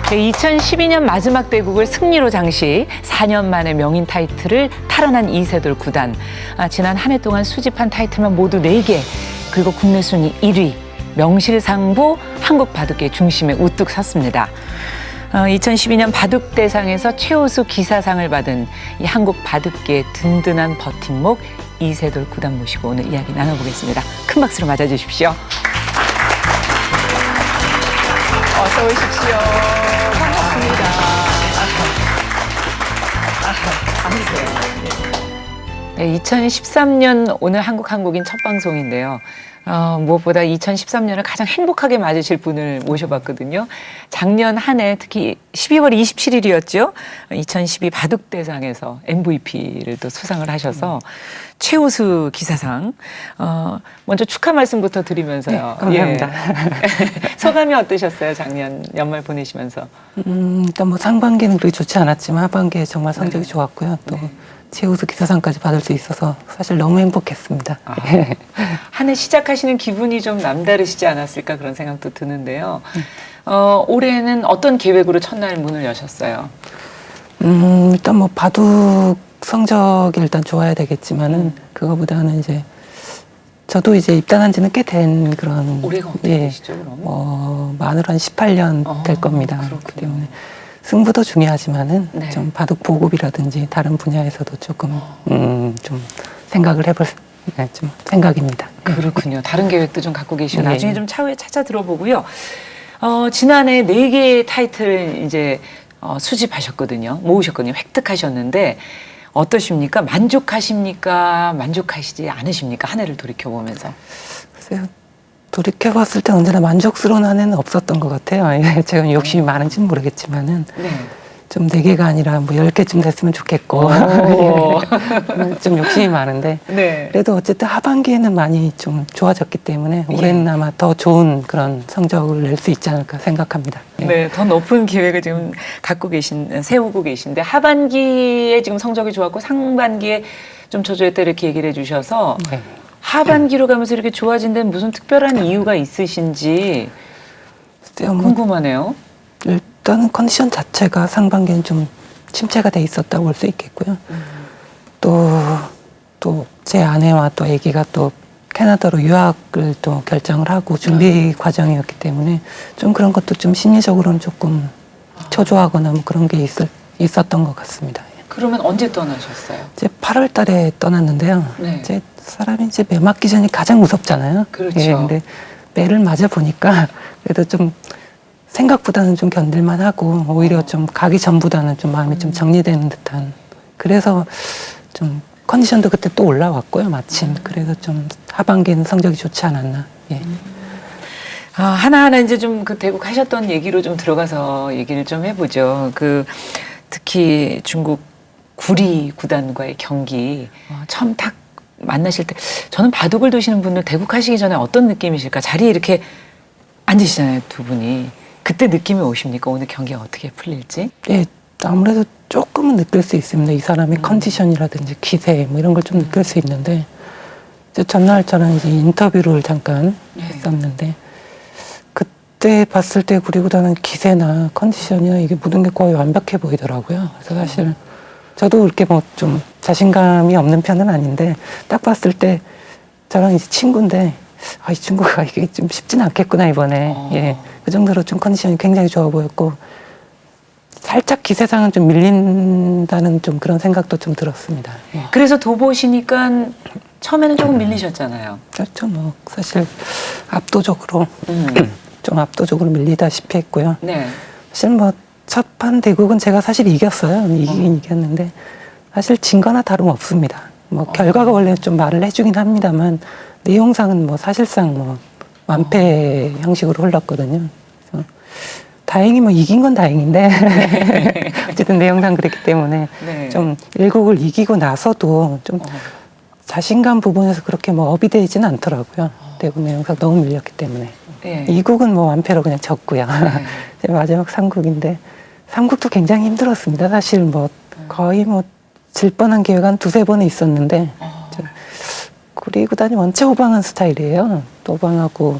2012년 마지막 대국을 승리로 장식, 4년 만에 명인 타이틀을 탈환한 이세돌 구단. 지난 한 해 동안 수집한 타이틀만 모두 4개, 그리고 국내 순위 1위, 명실상부 한국 바둑계 중심에 우뚝 섰습니다. 2012년 바둑대상에서 최우수 기사상을 받은 이 한국 바둑계의 든든한 버팀목 이세돌 구단 모시고 오늘 이야기 나눠보겠습니다. 큰 박수로 맞아주십시오. 어서 오십시오. 반갑습니다. 앉으세요. 네, 2013년 오늘 한국인 첫 방송인데요. 무엇보다 2013년을 가장 행복하게 맞으실 분을 모셔봤거든요. 작년 한 해 특히 12월 27일이었죠. 2012 바둑대상에서 MVP를 또 수상을 하셔서 최우수 기사상. 먼저 축하 말씀부터 드리면서요. 네, 감사합니다. 예. 소감이 어떠셨어요? 작년 연말 보내시면서. 일단 뭐 상반기는 그렇게 좋지 않았지만 하반기에 정말 성적이 좋았고요. 또 최우수 기사상까지 받을 수 있어서 사실 너무 행복했습니다. 한 해 시작하시는 기분이 좀 남다르시지 않았을까 그런 생각도 드는데요. 올해는 어떤 계획으로 첫날 문을 여셨어요? 일단 뭐 바둑 성적이 일단 좋아야 되겠지만은 그거보다는 이제 저도 이제 입단한 지는 꽤 된 그런 올해가 어떻게 되시죠, 그럼? 만으로 한 18년 될 겁니다. 그렇기 때문에 승부도 중요하지만은 네. 좀 바둑 보급이라든지 다른 분야에서도 조금 좀 생각을 해볼 좀 생각입니다. 그렇군요. 다른 계획도 좀 갖고 계시고 네. 나중에 좀 차후에 찾아 들어보고요. 지난해 4개의 타이틀을 이제 수집하셨거든요. 모으셨거든요. 획득하셨는데 어떠십니까? 만족하십니까? 만족하시지 않으십니까? 한 해를 돌이켜보면서. 글쎄요. 돌이켜봤을 때 언제나 만족스러운 한 해는 없었던 것 같아요. 제가 욕심이 많은지는 모르겠지만은 네. 좀 4개가 아니라 뭐 10개쯤 됐으면 좋겠고 좀 욕심이 많은데 네. 그래도 어쨌든 하반기에는 많이 좀 좋아졌기 때문에 올해는 아마 더 좋은 그런 성적을 낼 수 있지 않을까 생각합니다. 네, 더 높은 계획을 지금 세우고 계신데 하반기에 지금 성적이 좋았고 상반기에 좀 저조했다 이렇게 얘기를 해주셔서 네. 하반기로 가면서 이렇게 좋아진 데는 무슨 특별한 이유가 있으신지 궁금하네요. 일단은 컨디션 자체가 상반기엔 좀 침체가 돼 있었다고 볼 수 있겠고요. 또 제 아내와 또 아기가 또 캐나다로 유학을 또 결정을 하고 준비 과정이었기 때문에 좀 그런 것도 좀 심리적으로는 조금 초조하거나 뭐 그런 게 있었던 것 같습니다. 그러면 언제 떠나셨어요? 이제 8월 달에 떠났는데요. 네. 이제 사람이 이제 매 맞기 전이 가장 무섭잖아요. 그렇죠. 예, 근데 매를 맞아 보니까 그래도 좀 생각보다는 좀 견딜만 하고 오히려 좀 가기 전보다는 좀 마음이 좀 정리되는 듯한 그래서 좀 컨디션도 그때 또 올라왔고요. 마침 그래서 좀 하반기에는 성적이 좋지 않았나. 예. 하나하나 이제 좀 그 대국 하셨던 얘기로 좀 들어가서 얘기를 좀 해보죠. 특히 중국 구리 구단과의 경기 처음 딱 만나실 때 저는 바둑을 두시는 분들 대국 하시기 전에 어떤 느낌이실까? 자리에 이렇게 앉으시잖아요, 두 분이. 그때 느낌이 오십니까? 오늘 경기가 어떻게 풀릴지? 예, 아무래도 조금은 느낄 수 있습니다. 이 사람의 컨디션이라든지 기세 뭐 이런 걸 좀 느낄 수 있는데 이제 전날 저는 이제 인터뷰를 잠깐 했었는데 그때 봤을 때 구리구단은 기세나 컨디션이나 이게 모든 게 거의 완벽해 보이더라고요. 그래서 사실 저도 그렇게 뭐 좀 자신감이 없는 편은 아닌데 딱 봤을 때 저랑 이제 친구인데 이 친구가 이게 좀 쉽진 않겠구나 이번에. 예, 그 정도로 좀 컨디션이 굉장히 좋아 보였고 살짝 기세상은 좀 밀린다는 좀 그런 생각도 좀 들었습니다. 예. 그래서 도보시니까 처음에는 조금 밀리셨잖아요. 그렇죠. 뭐 사실 압도적으로 좀 압도적으로 밀리다시피 했고요. 네. 사실 뭐 첫판 대국은 제가 사실 이겼어요. 이기긴 이겼는데 사실 진 거나 다름없습니다. 뭐 결과가 원래 좀 말을 해주긴 합니다만 내용상은 뭐 사실상 뭐 완패 형식으로 흘렀거든요. 그래서 다행히 뭐 이긴 건 다행인데 어쨌든 내용상 그랬기 때문에 네. 좀 1국을 이기고 나서도 좀 자신감 부분에서 그렇게 뭐 업이 되지는 않더라고요. 대국 내용상 너무 밀렸기 때문에. 네. 2국은 뭐 완패로 그냥 졌고요. 이제 마지막 3국인데 3국도 굉장히 힘들었습니다. 사실 뭐 거의 뭐 질 뻔한 기회가 한 2-3번은 있었는데 구리구단이 원체 호방한 스타일이에요. 또 호방하고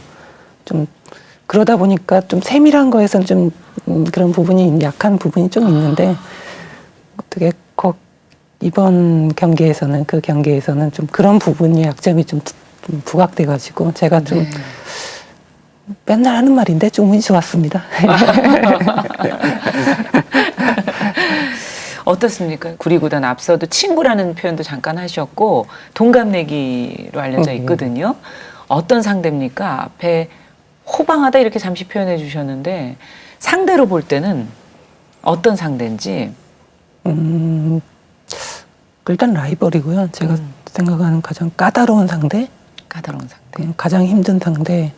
좀 그러다 보니까 좀 세밀한 거에선 좀 그런 부분이 약한 부분이 좀 있는데 어떻게 이번 경기에서는 그 경기에서는 좀 그런 부분이 약점이 좀 부각돼가지고 제가 좀 네. 맨날 하는 말인데 좀 운이 좋았습니다. 어떻습니까? 구리구단 앞서도 친구라는 표현도 잠깐 하셨고 동갑내기로 알려져 있거든요. 어떤 상대입니까? 앞에 호방하다 이렇게 잠시 표현해 주셨는데 상대로 볼 때는 어떤 상대인지. 일단 라이벌이고요. 제가 생각하는 가장 까다로운 상대, 까다로운 상대. 가장 힘든 상대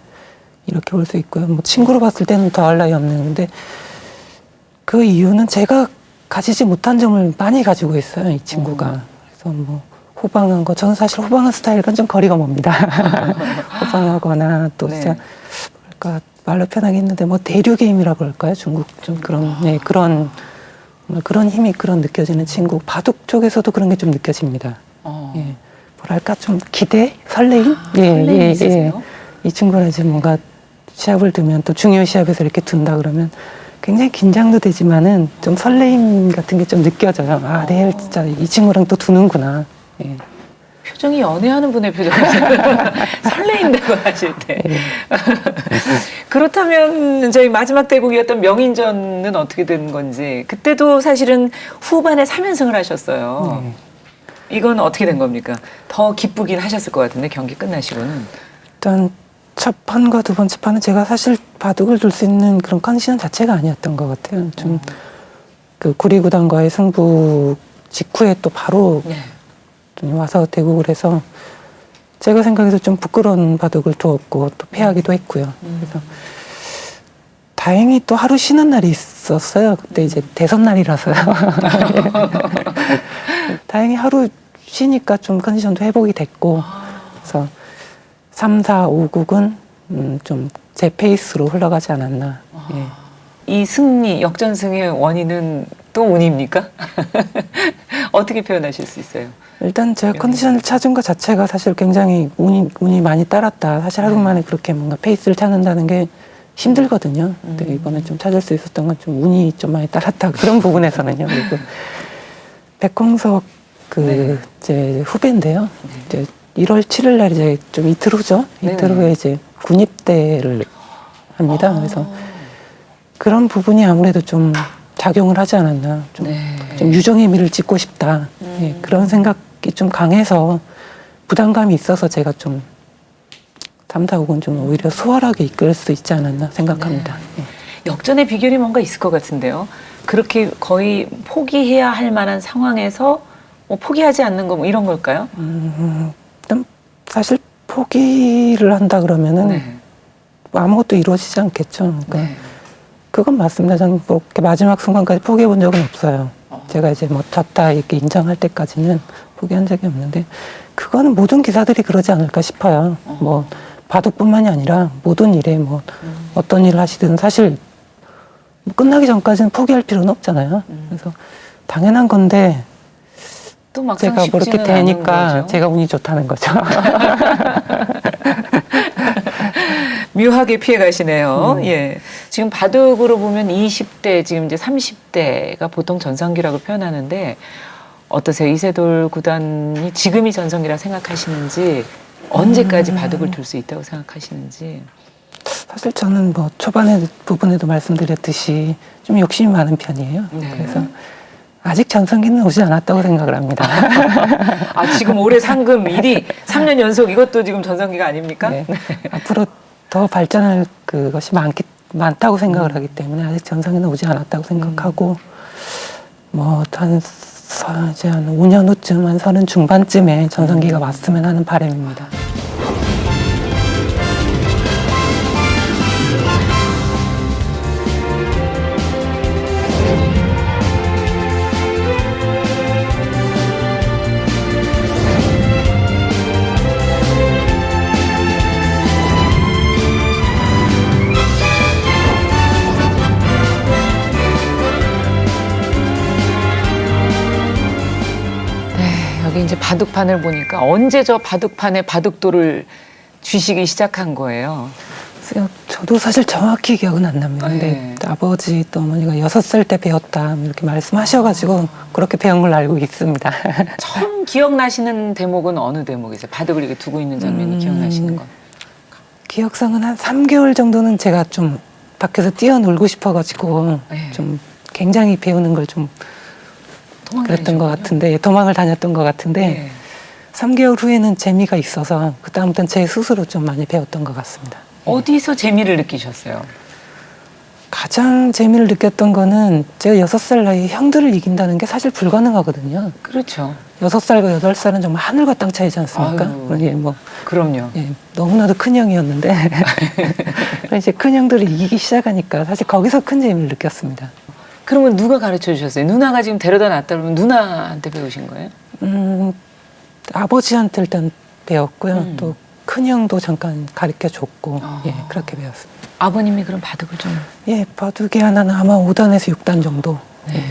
이렇게 볼 수 있고요. 뭐 친구로 봤을 때는 더할 나위 없는데 그 이유는 제가 가지지 못한 점을 많이 가지고 있어요. 이 친구가. 그래서 뭐 호방한 거 저는 사실 호방한 스타일과는 좀 거리가 멉니다. 호방하거나 또 네. 진짜 뭐랄까 말로 편하게 했는데 뭐 대류 게임이라고 할까요? 중국 좀 그런 그런 그런 힘이 그런 느껴지는 친구. 바둑 쪽에서도 그런 게 좀 느껴집니다. 예. 뭐랄까 좀 기대, 설레임, 설레임이 있으세요? 이 친구는 지금 뭔가 시합을 두면 또 중요 시합에서 이렇게 둔다 그러면 굉장히 긴장도 되지만은 좀 설레임 같은 게 좀 느껴져요. 아, 내일 진짜 이 친구랑 또 두는구나. 예. 표정이 연애하는 분의 표정이세요. 설레인다고 하실 때. 그렇다면 저희 마지막 대국이었던 명인전은 어떻게 된 건지 그때도 사실은 후반에 3연승을 하셨어요. 이건 어떻게 된 겁니까? 더 기쁘긴 하셨을 것 같은데 경기 끝나시고는. 일단 첫 판과 두 번째 판은 제가 사실 바둑을 둘 수 있는 그런 컨디션 자체가 아니었던 것 같아요. 좀 그 구리구단과의 승부 직후에 또 바로 네. 좀 와서 대국을 해서 제가 생각해서 좀 부끄러운 바둑을 두었고 또 패하기도 했고요. 그래서 다행히 또 하루 쉬는 날이 있었어요. 그때 이제 대선 날이라서요. 다행히 하루 쉬니까 좀 컨디션도 회복이 됐고 그래서 3, 4, 5국은 좀 제 페이스로 흘러가지 않았나. 예. 이 승리, 역전승의 원인은 또 운입니까? 어떻게 표현하실 수 있어요? 일단 제가 컨디션을 찾은 것 자체가 사실 굉장히 운이 많이 따랐다. 사실 하루 만에 그렇게 뭔가 페이스를 찾는다는 게 힘들거든요. 근데 이번에 좀 찾을 수 있었던 건 좀 운이 좀 많이 따랐다. 그런 부분에서는요. 그리고 백홍석 제 후배인데요. 이제 1월 7일 날 이제 좀 이틀 후죠. 이틀 후에 이제 군입대를 합니다. 그래서 그런 부분이 아무래도 좀 작용을 하지 않았나. 좀 유종의 미를 짓고 싶다. 예, 그런 생각이 좀 강해서 부담감이 있어서 제가 좀 3, 4, 5은 좀 오히려 수월하게 이끌 수 있지 않았나 생각합니다. 예. 역전의 비결이 뭔가 있을 것 같은데요. 그렇게 거의 포기해야 할 만한 상황에서 뭐 포기하지 않는 거 뭐 이런 걸까요? 일단 사실 포기를 한다 그러면은 아무것도 이루어지지 않겠죠. 그러니까 그건 맞습니다. 저는 뭐 이렇게 마지막 순간까지 포기해 본 적은 없어요. 제가 이제 뭐 졌다 이렇게 인정할 때까지는 포기한 적이 없는데 그거는 모든 기사들이 그러지 않을까 싶어요. 뭐 바둑뿐만이 아니라 모든 일에 뭐 어떤 일을 하시든 사실 뭐 끝나기 전까지는 포기할 필요는 없잖아요. 그래서 당연한 건데 또 막상 제가 뭐 이렇게 쉽지는 않은 되니까 거죠. 제가 운이 좋다는 거죠. 묘하게 피해 가시네요. 예. 지금 바둑으로 보면 20대, 지금 이제 30대가 보통 전성기라고 표현하는데 어떠세요? 이세돌 구단이 지금이 전성기라 생각하시는지 언제까지 바둑을 둘 수 있다고 생각하시는지. 사실 저는 뭐 초반에 부분에도 말씀드렸듯이 좀 욕심이 많은 편이에요. 그래서 아직 전성기는 오지 않았다고 생각을 합니다. 아, 지금 올해 상금 1위 3년 연속 이것도 지금 전성기가 아닙니까? 네. 앞으로 더 발전할 그것이 많다고 생각을 하기 때문에 아직 전성기는 오지 않았다고 생각하고 뭐 이제 한 5년 후쯤 한 30 중반쯤에 전성기가 왔으면 하는 바람입니다. 여기 이제 바둑판을 보니까 언제 저 바둑판에 바둑돌을 쥐시기 시작한 거예요? 저도 사실 정확히 기억은 안 납니다. 근데 네. 아버지 또 어머니가 6살 때 배웠다 이렇게 말씀하셔가지고 그렇게 배운 걸로 알고 있습니다. 처음 기억나시는 대목은 어느 대목이세요? 바둑을 이렇게 두고 있는 장면이 기억나시는 건? 기억상은 한 3개월 정도는 제가 좀 밖에서 뛰어놀고 싶어가지고 네. 좀 굉장히 배우는 걸 좀 그랬던 것 같은데 도망을 다녔던 것 같은데 네. 3개월 후에는 재미가 있어서 그다음부터는 제 스스로 좀 많이 배웠던 것 같습니다. 어디서 재미를 느끼셨어요? 가장 재미를 느꼈던 거는 제가 6살 나이에 형들을 이긴다는 게 사실 불가능하거든요. 그렇죠. 6살과 8살은 정말 하늘과 땅 차이지 않습니까? 아유. 예, 뭐, 그럼요. 예, 너무나도 큰 형이었는데 이제 큰 형들을 이기기 시작하니까 사실 거기서 큰 재미를 느꼈습니다. 그러면 누가 가르쳐 주셨어요? 누나가 지금 데려다 놨다 그러면 누나한테 배우신 거예요? 아버지한테 일단 배웠고요. 또 큰 형도 잠깐 가르쳐 줬고 아. 예, 그렇게 배웠습니다. 아버님이 그럼 바둑을 좀. 예, 바둑이 하나는 아마 5단에서 6단 정도. 네.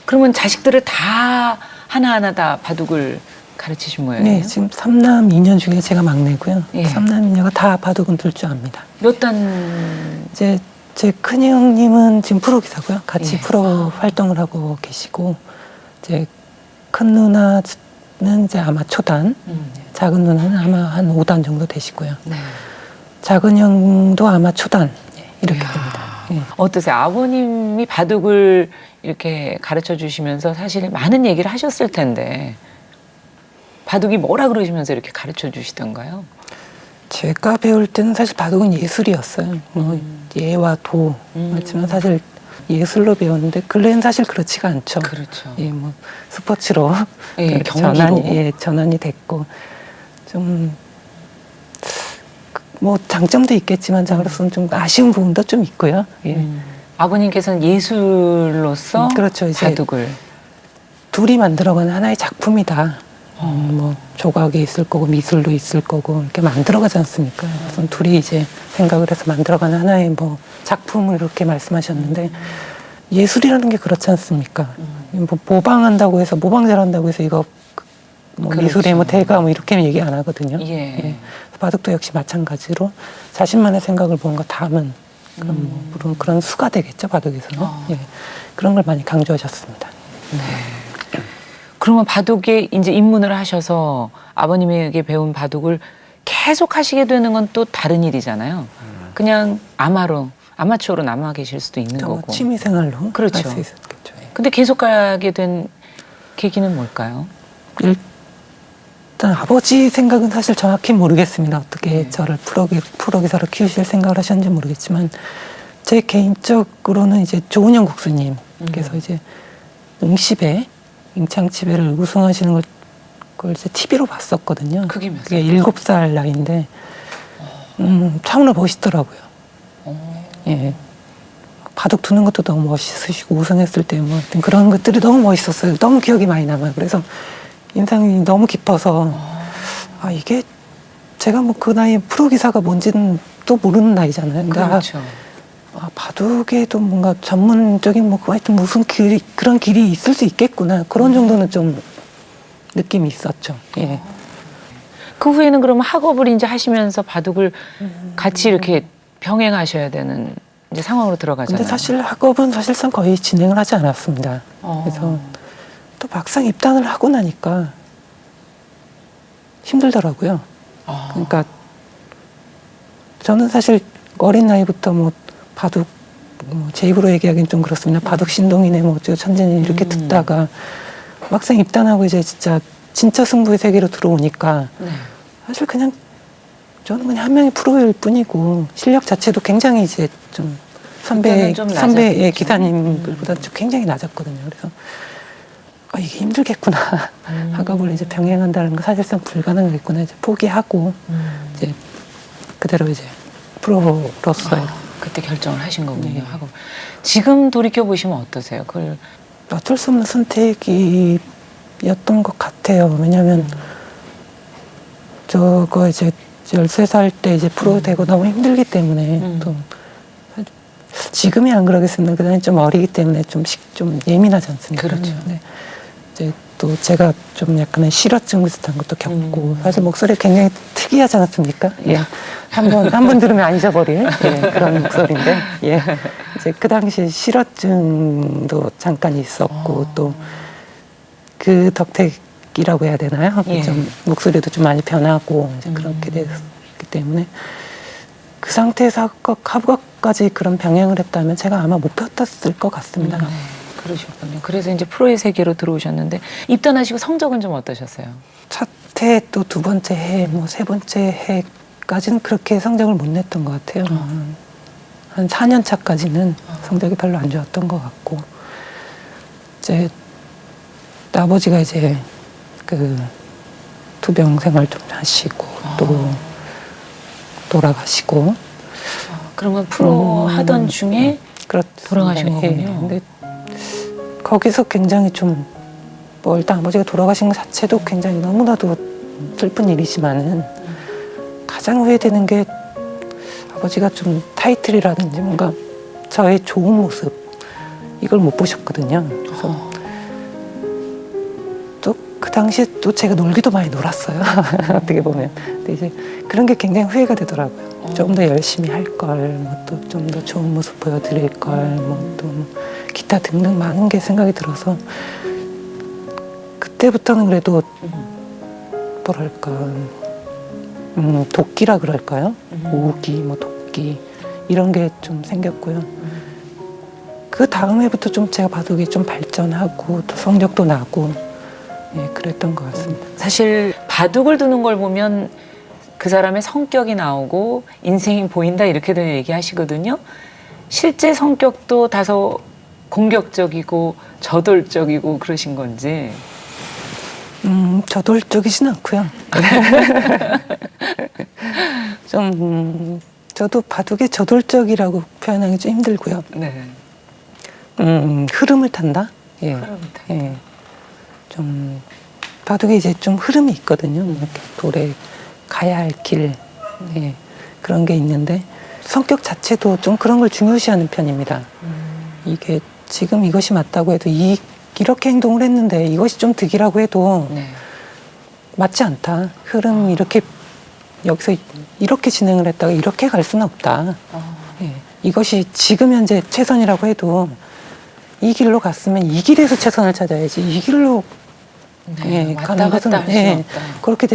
그러면 자식들을 다 하나하나 다 바둑을 가르치신 모양이에요? 네, 지금 3남 2녀 중에 제가 막내고요. 예. 3남 2녀가 다 바둑은 둘 줄 압니다. 몇 단? 이제 제 큰형님은 지금 프로기사고요. 같이 예. 프로 활동을 하고 계시고 이제 큰 누나는 이제 아마 초단, 작은 누나는 아마 한 5단 정도 되시고요. 네. 작은 형도 아마 초단 이렇게 이야. 됩니다. 예. 어떠세요? 아버님이 바둑을 이렇게 가르쳐 주시면서 사실 많은 얘기를 하셨을 텐데 바둑이 뭐라 그러시면서 이렇게 가르쳐 주시던가요? 제가 배울 때는 사실 바둑은 예술이었어요. 뭐 예와 도 그렇지만 사실 예술로 배웠는데 근래는 사실 그렇지가 않죠. 그렇죠. 예, 뭐 스포츠로 예, 그렇게 경기로. 전환이 됐고 좀 뭐 장점도 있겠지만 저로서는 좀 아쉬운 부분도 좀 있고요. 예. 아버님께서는 예술로서 그렇죠. 이제 바둑을. 둘이 만들어가는 하나의 작품이다. 뭐 조각이 있을 거고 미술도 있을 거고 이렇게 만들어가지 않습니까? 그래서 둘이 이제 생각을 해서 만들어가는 하나의 뭐 작품을 이렇게 말씀하셨는데 예술이라는 게 그렇지 않습니까? 뭐 모방한다고 해서 모방 잘한다고 해서 이거 뭐 그렇죠. 미술의 뭐 대가 뭐 이렇게는 얘기 안 하거든요. 예. 바둑도 역시 마찬가지로 자신만의 생각을 뭔가 담은 그런 뭐 물론 그런 수가 되겠죠 바둑에서는. 예. 그런 걸 많이 강조하셨습니다. 그러면 바둑에 이제 입문을 하셔서 아버님에게 배운 바둑을 계속 하시게 되는 건 또 다른 일이잖아요. 그냥 아마추어로 남아 계실 수도 있는 뭐 거고. 취미 생활로 그렇죠. 할 수 있었겠죠. 예. 근데 계속 가게 된 계기는 뭘까요? 일단 아버지 생각은 사실 정확히 모르겠습니다. 어떻게 저를 프로기사로 키우실 생각을 하셨는지 모르겠지만 제 개인적으로는 이제 조은영 국수님께서 이제 응시배 임창치배를 우승하시는 걸 이제 TV로 봤었거든요. 그게 몇 그게 7살 나이인데 참으로 멋있더라고요. 예. 바둑 두는 것도 너무 멋있으시고 우승했을 때 뭐 그런 것들이 너무 멋있었어요. 너무 기억이 많이 남아요. 그래서 인상이 너무 깊어서 아 이게 제가 뭐 그 나이에 프로기사가 뭔지는 또 모르는 나이잖아요. 근데 그렇죠. 바둑에도 뭔가 전문적인 뭐 하여튼 무슨 그런 길이 있을 수 있겠구나 그런 정도는 좀 느낌이 있었죠. 예. 그 후에는 그러면 학업을 이제 하시면서 바둑을 같이 이렇게 병행하셔야 되는 이제 상황으로 들어가잖아요. 근데 사실 학업은 사실상 거의 진행을 하지 않았습니다. 그래서 또 막상 입단을 하고 나니까 힘들더라고요. 그러니까 저는 사실 어린 나이부터 뭐 바둑 뭐 제 입으로 얘기하기는 좀 그렇습니다. 바둑 신동이네 뭐 어쩌고 천재네 이렇게 듣다가 막상 입단하고 이제 진짜 승부의 세계로 들어오니까 네. 사실 그냥 저는 그냥 한 명의 프로일 뿐이고 실력 자체도 굉장히 이제 좀 선배의 낮았겠죠. 기사님들보다 좀 굉장히 낮았거든요. 그래서 이게 힘들겠구나. 학업을 이제 병행한다는 거 사실상 불가능하겠구나. 이제 포기하고 이제 그대로 이제 프로로서의 그때 결정을 하신 거군요. 네. 학업. 지금 돌이켜 보시면 어떠세요? 그걸 어쩔 수 없는 선택이었던 것 같아요. 왜냐하면 저거 이제 13살 때 이제 프로 되고 너무 힘들기 때문에 또 지금이 안 그러겠습니다. 그다음에 좀 어리기 때문에 좀 예민하지 않습니까? 그렇죠. 네. 이제 또 제가 좀 약간의 실어증 비슷한 것도 겪고 사실 목소리가 굉장히 특이하지 않았습니까? 예. 한 번 들으면 안 잊어버릴 그런 목소리인데 이제 그 당시에 실어증도 잠깐 있었고 또 그 덕택이라고 해야 되나요? 좀 목소리도 좀 많이 변하고 이제 그렇게 됐기 때문에 그 상태에서 학업까지 그런 병행을 했다면 제가 아마 못 폈었을 것 같습니다. 그러셨군요. 그래서 이제 프로의 세계로 들어오셨는데 입단하시고 성적은 좀 어떠셨어요? 첫 해 또 두 번째 해, 뭐 세 번째 해까지는 그렇게 성적을 못 냈던 것 같아요. 한 4년 차까지는 성적이 별로 안 좋았던 것 같고 이제 아버지가 이제 그 투병 생활 좀 하시고 또 돌아가시고 그러면 프로 하던 중에 돌아가신 거군요. 근데 거기서 굉장히 좀 뭐 일단 아버지가 돌아가신 것 자체도 굉장히 너무나도 슬픈 일이지만은 가장 후회되는 게 아버지가 좀 타이틀이라든지 뭔가 저의 좋은 모습 이걸 못 보셨거든요. 그래서 또 그 당시에 또 제가 놀기도 많이 놀았어요. 어떻게 보면. 근데 이제 그런 게 굉장히 후회가 되더라고요. 좀 더 열심히 할 걸, 뭐 또 좀 더 좋은 모습 보여드릴 걸, 뭐 또 기타 등등 많은 게 생각이 들어서 그때부터는 그래도 뭐랄까 도끼라 그럴까요? 오기, 뭐 도끼 이런 게 좀 생겼고요. 그 다음 해부터 좀 제가 바둑이 좀 발전하고 또 성적도 나고 그랬던 것 같습니다. 사실 바둑을 두는 걸 보면 그 사람의 성격이 나오고 인생이 보인다 이렇게들 얘기하시거든요. 실제 성격도 다소 공격적이고 저돌적이고 그러신 건지. 저돌적이진 않고요. 좀 저도 바둑의 저돌적이라고 표현하기 좀 힘들고요. 네. 흐름을 탄다. 흐름을 탄다. 좀 바둑에 이제 좀 흐름이 있거든요. 이렇게 돌에 가야 할 길, 그런 게 있는데 성격 자체도 좀 그런 걸 중요시하는 편입니다. 이게 지금 이것이 맞다고 해도 이렇게 행동을 했는데 이것이 좀 득이라고 해도 맞지 않다. 흐름이 이렇게 여기서 이렇게 진행을 했다가 이렇게 갈 수는 없다. 이것이 지금 현재 최선이라고 해도 이 길로 갔으면 이 길에서 최선을 찾아야지 이 길로 가는 것은 그렇게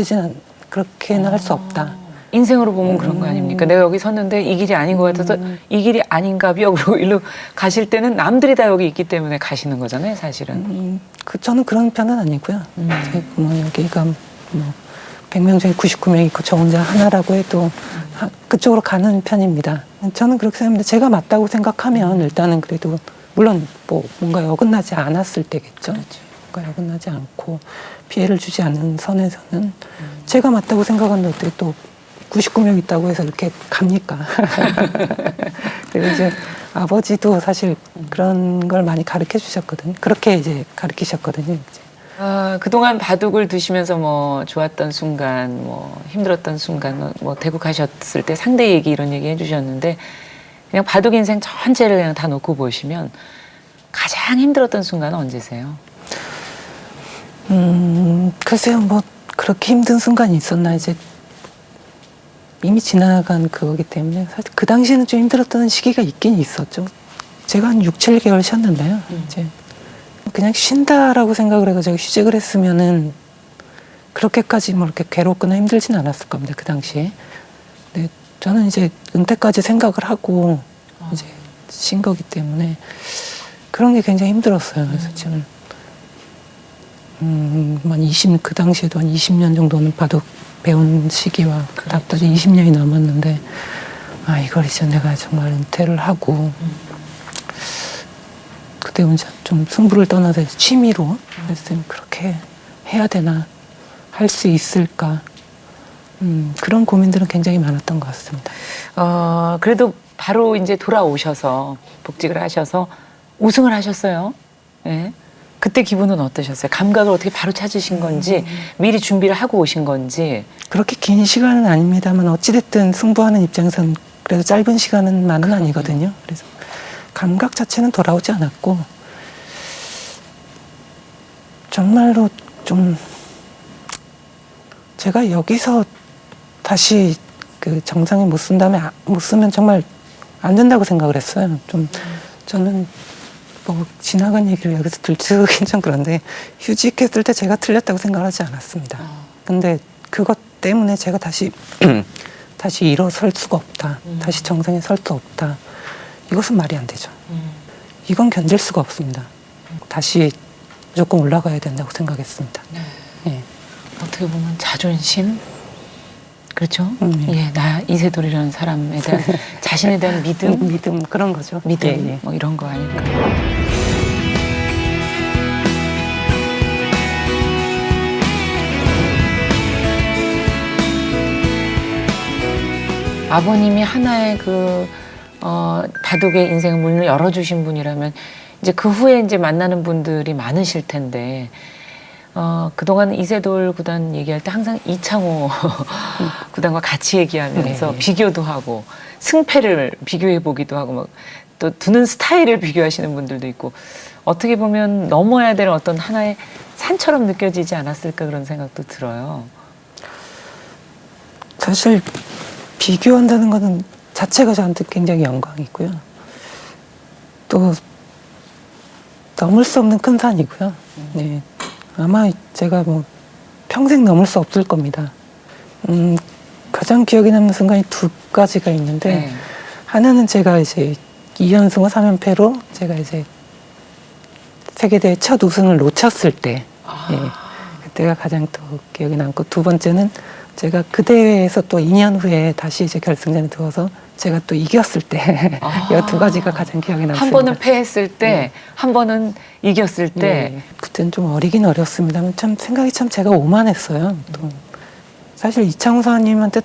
그렇게는 할 수 없다. 인생으로 보면 그런 거 아닙니까? 내가 여기 섰는데 이 길이 아닌 것 같아서 이 길이 아닌가벼. 그리고 일로 가실 때는 남들이 다 여기 있기 때문에 가시는 거잖아요, 사실은. 저는 그런 편은 아니고요. 뭐 여기가 뭐 100명 중에 99명 있고 저 혼자 하나라고 해도 그쪽으로 가는 편입니다. 저는 그렇게 생각합니다. 제가 맞다고 생각하면 일단은 그래도 물론 뭐 뭔가 어긋나지 않았을 때겠죠. 뭔가 어긋나지 않고 피해를 주지 않는 선에서는 제가 맞다고 생각하는데 어떻게 또 99명 있다고 해서 이렇게 갑니까? 그리고 이제 아버지도 사실 그런 걸 많이 가르쳐 주셨거든요. 그렇게 이제 가르치셨거든요. 이제. 그동안 바둑을 두시면서 뭐 좋았던 순간, 뭐 힘들었던 순간, 뭐 대구 가셨을 때 상대 얘기 이런 얘기 해주셨는데 그냥 바둑 인생 전체를 그냥 다 놓고 보시면 가장 힘들었던 순간은 언제세요? 글쎄요, 뭐 그렇게 힘든 순간이 있었나 이제 이미 지나간 그거기 때문에 사실 그 당시에는 좀 힘들었던 시기가 있긴 있었죠. 제가 한 6, 7개월 쉬었는데요. 이제 그냥 쉰다라고 생각을 해서 제가 휴직을 했으면은 그렇게까지 뭐 이렇게 괴롭거나 힘들진 않았을 겁니다. 그 당시에. 근데 저는 이제 은퇴까지 생각을 하고 이제 쉰 거기 때문에 그런 게 굉장히 힘들었어요. 그래서 지금 그 당시에도 한 20년 정도는 바둑 배운 시기와 답답이 20년이 넘었는데 이걸 이제 내가 정말 은퇴를 하고 그때 이제 좀 승부를 떠나서 취미로 했으면 그렇게 해야 되나 할 수 있을까 그런 고민들은 굉장히 많았던 것 같습니다. 그래도 바로 이제 돌아오셔서 복직을 하셔서 우승을 하셨어요. 네. 그때 기분은 어떠셨어요? 감각을 어떻게 바로 찾으신 건지 미리 준비를 하고 오신 건지. 그렇게 긴 시간은 아닙니다만 어찌됐든 승부하는 입장에서는 그래도 짧은 시간은만은 아니거든요. 그래서 감각 자체는 돌아오지 않았고 정말로 좀 제가 여기서 다시 그 정상에 못 쓴다면 못 쓰면 정말 안 된다고 생각을 했어요. 좀 저는 뭐 지나간 얘기를 여기서 들추긴 좀 그런데 휴직했을 때 제가 틀렸다고 생각하지 않았습니다. 근데 그것 때문에 제가 다시 다시 일어설 수가 없다. 다시 정상에 설 수 없다. 이것은 말이 안 되죠. 이건 견딜 수가 없습니다. 다시 무조건 올라가야 된다고 생각했습니다. 네. 예. 어떻게 보면 자존심, 그렇죠? 예, 나 이세돌이라는 사람에 대한 자신에 대한 믿음, 믿음 그런 거죠. 믿음, 예, 예. 뭐 이런 거 아닐까. 아버님이 하나의 바둑의 인생 문을 열어주신 분이라면 이제 그 후에 이제 만나는 분들이 많으실 텐데 그동안 이세돌 구단 얘기할 때 항상 이창호 구단과 같이 얘기하면서 네. 비교도 하고 승패를 비교해 보기도 하고 막 또 두는 스타일을 비교하시는 분들도 있고 어떻게 보면 넘어야 될 어떤 하나의 산처럼 느껴지지 않았을까 그런 생각도 들어요. 사실 비교한다는 것은 자체가 저한테 굉장히 영광이고요. 또 넘을 수 없는 큰 산이고요. 네. 아마 제가 뭐 평생 넘을 수 없을 겁니다. 가장 기억에 남는 순간이 두 가지가 있는데 네. 하나는 제가 이제 2연승 3연패로 제가 이제 세계대회 첫 우승을 놓쳤을 때 예, 그때가 가장 또 기억에 남고 두 번째는 제가 그 대회에서 또 2년 후에 다시 이제 결승전에 들어서 제가 또 이겼을 때 이 두 가지가 가장 기억에 남습니다. 한 번은 패했을 때, 한 번은 이겼을 때. 예, 그때는 좀 어리긴 어렸습니다만 참 생각이 참 제가 오만했어요. 또 사실 이창호 사님한테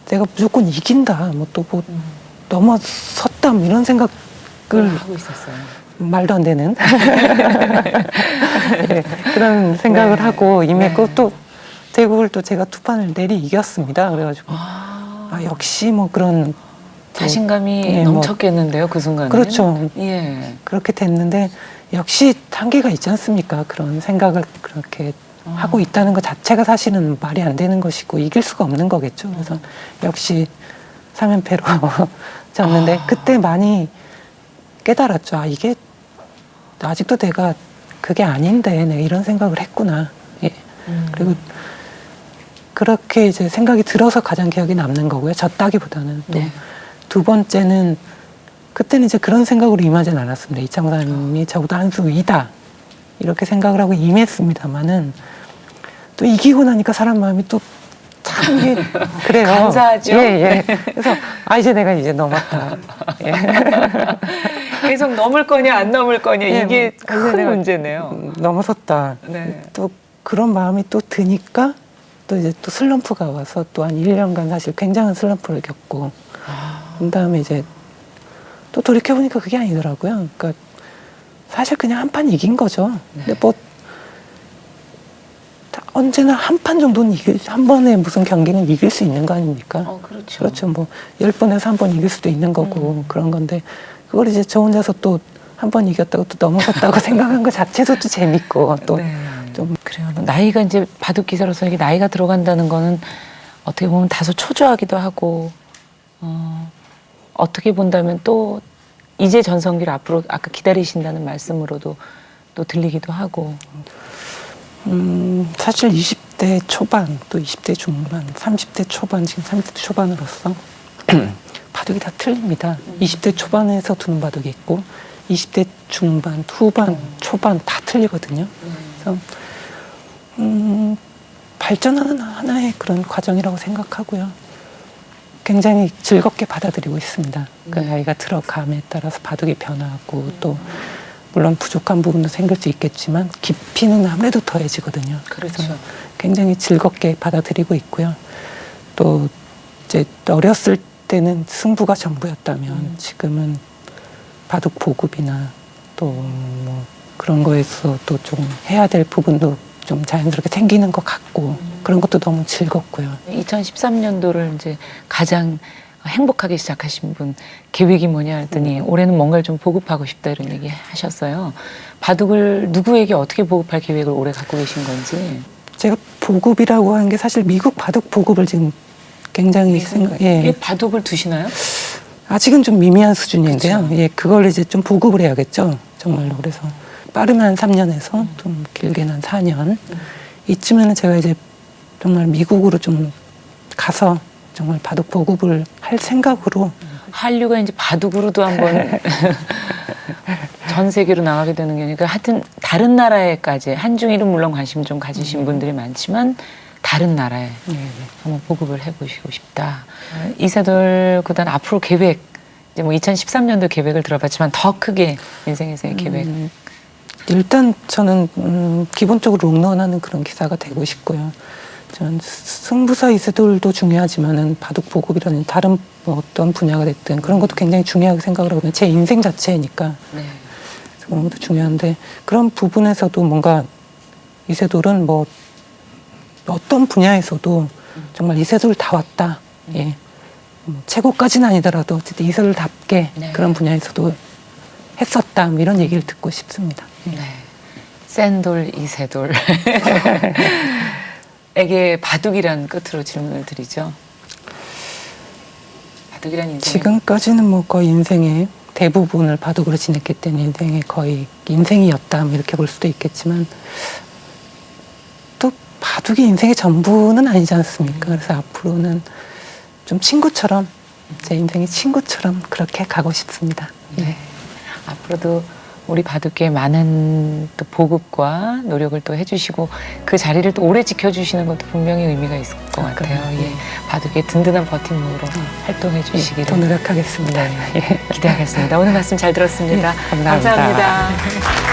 내가 무조건 이긴다, 뭐 또 뭐 넘어섰다 뭐 이런 생각을 하고 있었어요. 말도 안 되는 예, 그런 생각을 네. 하고 임했고 네. 또 대국을 또 제가 두 판을 내리 이겼습니다. 그래가지고 역시 뭐 그런 자신감이 예, 뭐 넘쳤겠는데요, 그 순간에. 그렇죠. 예. 그렇게 됐는데 역시 한계가 있지 않습니까? 그런 생각을 그렇게 하고 있다는 것 자체가 사실은 말이 안 되는 것이고 이길 수가 없는 거겠죠. 그래서 역시 3연패로 졌는데 그때 많이 깨달았죠. 아, 이게 아직도 내가 그게 아닌데 내가 이런 생각을 했구나. 예. 그리고 그렇게 이제 생각이 들어서 가장 기억에 남는 거고요. 졌다기보다는 또 네. 두 번째는 그때는 이제 그런 생각으로 임하진 않았습니다. 이창호 사님이 저보다 한 수 위다 이렇게 생각을 하고 임했습니다만은 또 이기고 나니까 사람 마음이 또 참 이게 그래요. 감사하죠. 예, 예. 그래서 이제 내가 이제 넘었다. 예. 계속 넘을 거냐 안 넘을 거냐 예, 이게 이제 큰 내가 문제네요. 넘어섰다. 네. 또 그런 마음이 또 드니까 또 이제 또 슬럼프가 와서 또 한 1년간 사실 굉장한 슬럼프를 겪고 그다음에 이제 또 돌이켜보니까 그게 아니더라고요. 그러니까 사실 그냥 한 판 이긴 거죠. 근데 뭐 언제나 한 판 정도는 한 번에 무슨 경기는 이길 수 있는 거 아닙니까? 그렇죠. 그렇죠. 뭐 10번에서 한 번 이길 수도 있는 거고 그런 건데 그걸 이제 저 혼자서 또 한 번 이겼다고 또 넘어섰다고 생각한 것 자체도 또 재밌고 또 네. 좀 그래요. 나이가 이제 바둑 기사로서 이게 나이가 들어간다는 거는 어떻게 보면 다소 초조하기도 하고 어떻게 본다면 또 이제 전성기를 앞으로 아까 기다리신다는 말씀으로도 또 들리기도 하고. 사실 20대 초반 또 20대 중반 30대 초반 지금 30대 초반으로서 바둑이 다 틀립니다. 20대 초반에서 두는 바둑이 있고 20대 중반, 후반, 초반 다 틀리거든요. 그래서 발전하는 하나의 그런 과정이라고 생각하고요. 굉장히 즐겁게 받아들이고 있습니다. 그 나이가 들어감에 따라서 바둑이 변하고 또 물론 부족한 부분도 생길 수 있겠지만 깊이는 아무래도 더해지거든요. 그렇죠. 그래서 굉장히 즐겁게 받아들이고 있고요. 또 이제 어렸을 때는 승부가 전부였다면 지금은 바둑 보급이나 또 뭐 그런 거에서 또 좀 해야 될 부분도 좀 자연스럽게 생기는 것 같고 그런 것도 너무 즐겁고요. 2013년도를 이제 가장 행복하게 시작하신 분 계획이 뭐냐 했더니 올해는 뭔가를 좀 보급하고 싶다 이런 얘기 하셨어요. 바둑을 누구에게 어떻게 보급할 계획을 올해 갖고 계신 건지. 제가 보급이라고 하는 게 사실 미국 바둑 보급을 지금 굉장히 예. 바둑을 두시나요? 아직은 좀 미미한 수준인데요. 그쵸. 예, 그걸 이제 좀 보급을 해야겠죠. 정말로. 그래서 빠르면 한 3년에서 좀 길게는 한 4년. 이쯤에는 제가 이제 정말 미국으로 좀 가서 정말 바둑 보급을 할 생각으로. 한류가 이제 바둑으로도 한번 전 세계로 나가게 되는 게 아니라 하여튼 다른 나라에까지 한중일은 물론 관심 좀 가지신 분들이 많지만 다른 나라에 한번 보급을 해보시고 싶다. 이세돌 구단 앞으로 계획 이제 뭐 2013년도 계획을 들어봤지만 더 크게 인생에서의 계획. 일단 저는 기본적으로 롱런하는 그런 기사가 되고 싶고요. 저는 승부사 이세돌도 중요하지만은 바둑 보급이라는 다른 뭐 어떤 분야가 됐든 그런 것도 굉장히 중요하게 생각을 하거든요. 제 인생 자체니까 네. 그런 것도 중요한데 그런 부분에서도 뭔가 이세돌은 뭐 어떤 분야에서도 정말 이세돌 다 왔다. 예. 최고까지는 아니더라도 어쨌든 이세돌답게 네. 그런 분야에서도 했었다. 뭐 이런 얘기를 듣고 싶습니다. 네. 센돌 이세돌. 에게 바둑이란 끝으로 질문을 드리죠. 바둑이란 인생. 지금까지는 뭐 거의 인생의 대부분을 바둑으로 지냈기 때문에 인생의 거의 인생이었다. 뭐 이렇게 볼 수도 있겠지만 또 바둑이 인생의 전부는 아니지 않습니까? 그래서 앞으로는 좀 친구처럼 제 인생의 친구처럼 그렇게 가고 싶습니다. 네. 앞으로도 우리 바둑계 많은 또 보급과 노력을 또 해주시고 그 자리를 또 오래 지켜주시는 것도 분명히 의미가 있을 것 같아요. 예. 바둑의 든든한 버팀목으로 활동해 주시기를 더 노력하겠습니다. 기대하겠습니다. 오늘 말씀 잘 들었습니다. 감사합니다. 감사합니다.